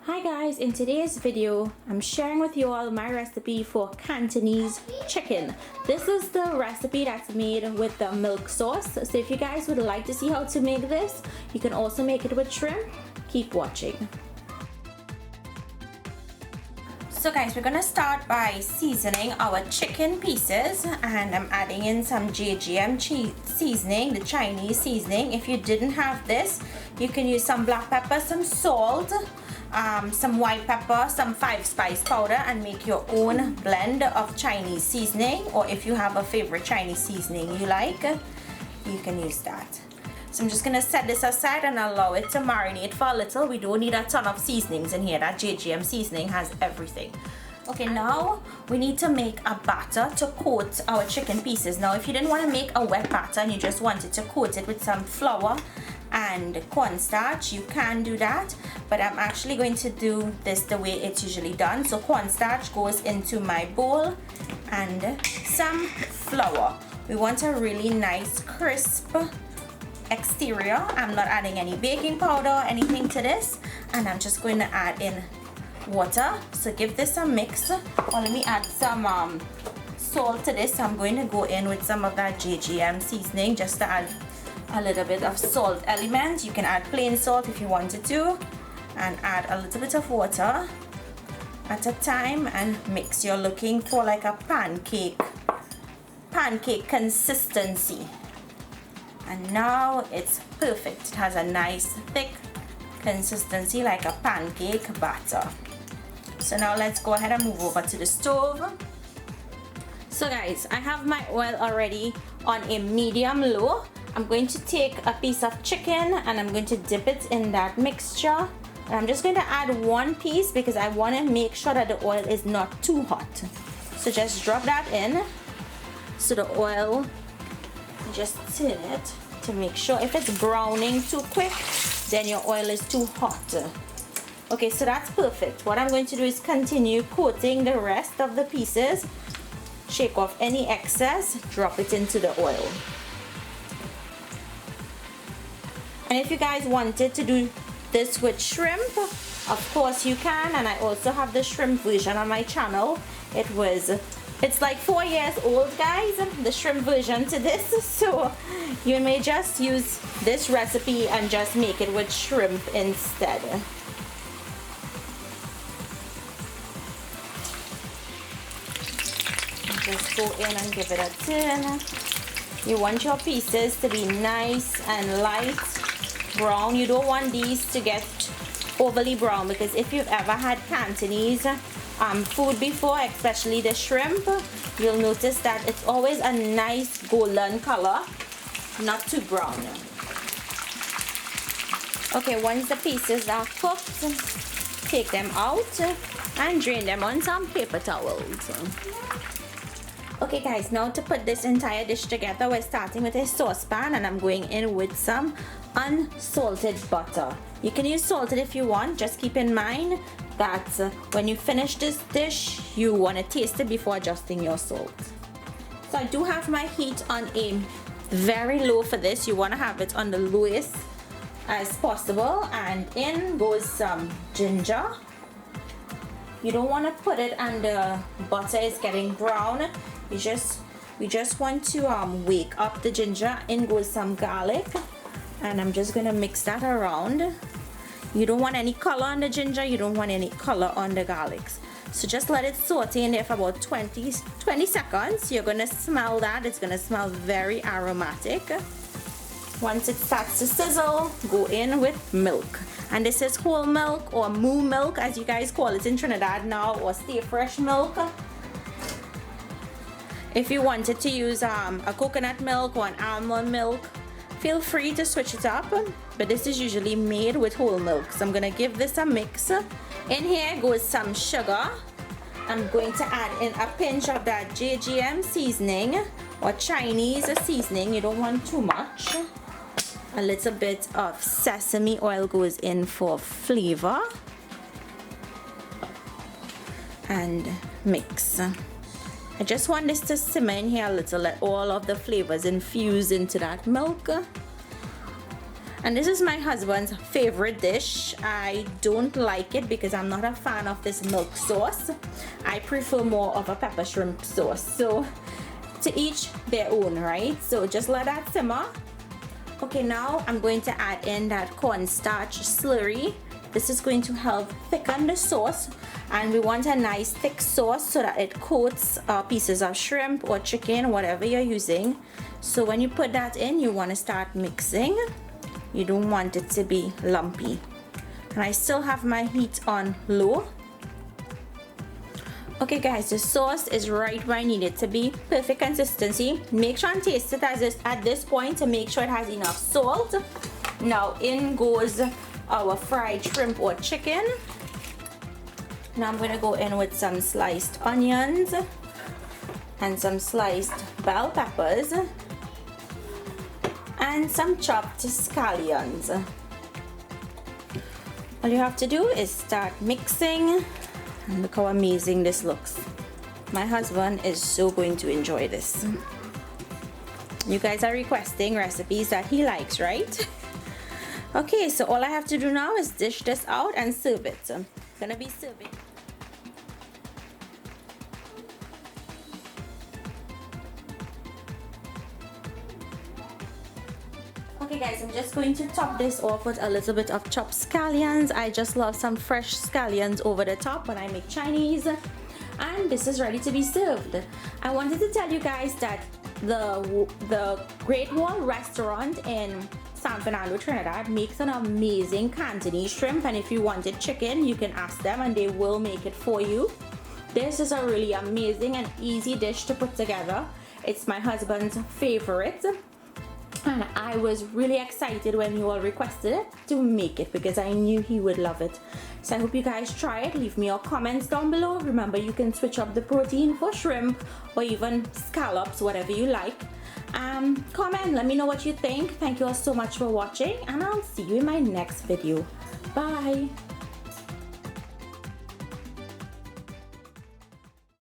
Hi guys, in today's video I'm sharing with you all my recipe for Cantonese chicken. This is the recipe that's made with the milk sauce. So if you guys would like to see how to make this, you can also make it with shrimp. Keep watching. So guys, we're gonna start by seasoning our chicken pieces, and I'm adding in some JGM seasoning, the Chinese seasoning. If you didn't have this, you can use some black pepper, some salt, some white pepper, some 5-spice powder, and make your own blend of Chinese seasoning. Or if you have a favorite Chinese seasoning you like, you can use that. So I'm just gonna set this aside and allow it to marinate for a little. We don't need a ton of seasonings in here. That JGM seasoning has everything. Okay, now we need to make a batter to coat our chicken pieces. Now if you didn't want to make a wet batter and you just wanted to coat it with some flour and cornstarch, you can do that, but I'm actually going to do this the way it's usually done. So cornstarch goes into my bowl and some flour. We want a really nice crisp exterior. I'm not adding any baking powder or anything to this, and I'm just going to add in water. So give this a mix. Or let me add some salt to this. I'm going to go in with some of that JGM seasoning just to add a little bit of salt element. You can add plain salt if you wanted to, and add a little bit of water at a time and mix. You're looking for like a pancake consistency. And now it's perfect. It has a nice thick consistency like a pancake batter. So now let's go ahead and move over to the stove. So guys, I have my oil already on a medium low. I'm going to take a piece of chicken and I'm going to dip it in that mixture. And I'm just going to add one piece because I want to make sure that the oil is not too hot. So just drop that in. So the oil, just turn it to make sure. If it's browning too quick, then your oil is too hot. Okay, so that's perfect. What I'm going to do is continue coating the rest of the pieces. Shake off any excess, drop it into the oil. And if you guys wanted to do this with shrimp, of course you can, and I also have the shrimp version on my channel. It's like 4 years old, guys, the shrimp version to this, so you may just use this recipe and just make it with shrimp instead. Just go in and give it a turn. You want your pieces to be nice and light brown. You don't want these to get overly brown, because if you've ever had Cantonese food before, especially the shrimp, you'll notice that it's always a nice golden color, not too brown. Okay, once the pieces are cooked, take them out and drain them on some paper towels. Okay guys, now to put this entire dish together, we're starting with a saucepan, and I'm going in with some unsalted butter. You can use salted if you want. Just keep in mind that when you finish this dish, you want to taste it before adjusting your salt. So I do have my heat on a very low for this. You want to have it on the lowest as possible, and in goes some ginger. You don't want to put it and the butter is getting brown. We just want to wake up the ginger. In goes some garlic, and I'm just gonna mix that around. You don't want any color on the ginger, you don't want any color on the garlics. So just let it saute in there for about 20 seconds. You're gonna smell that. It's gonna smell very aromatic. Once it starts to sizzle, go in with milk. And this is whole milk, or moo milk as you guys call it in Trinidad now, or stay fresh milk. If you wanted to use a coconut milk or an almond milk, feel free to switch it up, but this is usually made with whole milk. So I'm gonna give this a mix. In here goes some sugar. I'm going to add in a pinch of that JGM seasoning or Chinese seasoning. You don't want too much. A little bit of sesame oil goes in for flavor. And mix. I just want this to simmer in here a little, let all of the flavors infuse into that milk. And this is my husband's favorite dish. I don't like it because I'm not a fan of this milk sauce. I prefer more of a pepper shrimp sauce. So to each their own, right? So just let that simmer. Okay, now I'm going to add in that cornstarch slurry. This is going to help thicken the sauce, and we want a nice thick sauce so that it coats pieces of shrimp or chicken, whatever you're using. So when you put that in, you want to start mixing. You don't want it to be lumpy. And I still have my heat on low. Okay guys, the sauce is right where I need it to be. Perfect consistency. Make sure and taste it at this point to make sure it has enough salt. Now in goes our fried shrimp or chicken. Now I'm going to go in with some sliced onions and some sliced bell peppers and some chopped scallions. All you have to do is start mixing, and look how amazing this looks. My husband is so going to enjoy this. You guys are requesting recipes that he likes, right? Okay, so all I have to do now is dish this out and serve it. I'm gonna be serving. Okay guys, I'm just going to top this off with a little bit of chopped scallions. I just love some fresh scallions over the top when I make Chinese. And this is ready to be served. I wanted to tell you guys that the Great Wall restaurant in San Fernando, Trinidad makes an amazing Cantonese shrimp, and if you wanted chicken, you can ask them and they will make it for you. This is a really amazing and easy dish to put together. It's my husband's favorite. And I was really excited when you all requested it to make it because I knew he would love it. So I hope you guys try it. Leave me your comments down below. Remember, you can switch up the protein for shrimp or even scallops, whatever you like. Comment, let me know what you think. Thank you all so much for watching, and I'll see you in my next video. Bye.